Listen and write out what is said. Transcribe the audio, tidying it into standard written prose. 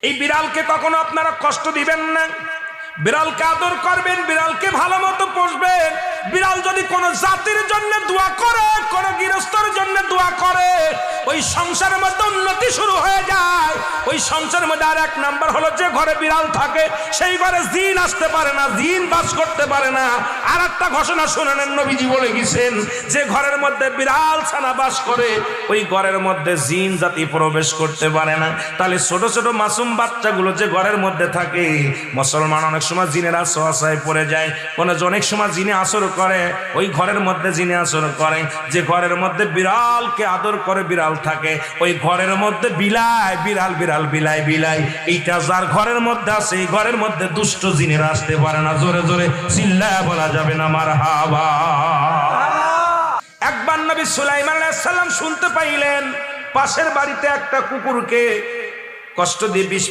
এই বিড়ালকে কখনো আপনারা কষ্ট দিবেন না, বিড়ালকে আদর করবেন, বিড়ালকে ভালো মতো পুষবেন। বিড়াল যদি কোনো জাতির জন্য দোয়া করে, কোনো গৃহস্থর জন্য দোয়া করে, ওই সংসারের মধ্যে উন্নতি শুরু হয়ে যায়। ওই সংসারের মধ্যে আর এক নাম্বার হলো, যে ঘরে বিড়াল থাকে সেই ঘরে জিন আসতে পারে না, জিন বাস করতে পারে না। আর একটা ঘোষণা শুনেন, নবীজি বলে গেছেন, যে ঘরের মধ্যে বিড়াল ছানা বাস করে ওই ঘরের মধ্যে জিন জাতি প্রবেশ করতে পারে না। তাহলে ছোট ছোট মাসুম বাচ্চাগুলো যে ঘরের মধ্যে থাকে, মুসলমান অনেক সময় জিনের আশ্রয় পড়ে যায়, অনেক সময় জিনে আসর করে, ওই ঘরের মধ্যে জিনে আসর করে। যে ঘরের মধ্যে বিড়ালকে আদর করে বিড়াল থাকে, ওই ঘরের মধ্যে বিলাই বিড়াল বিড়াল বিলাই বিলাই, এইটা যার ঘরের মধ্যে আছে এই ঘরের মধ্যে দুষ্ট জিনেরা আসতে পারে না। জোরে জোরে চিল্লায়া বলা যাবে না মারহাবা। একবার নবী সুলাইমান আলাইহিস সালাম শুনতে পাইলেন পাশের বাড়িতে একটা কুকুরকে কষ্ট দিয়ে বিষ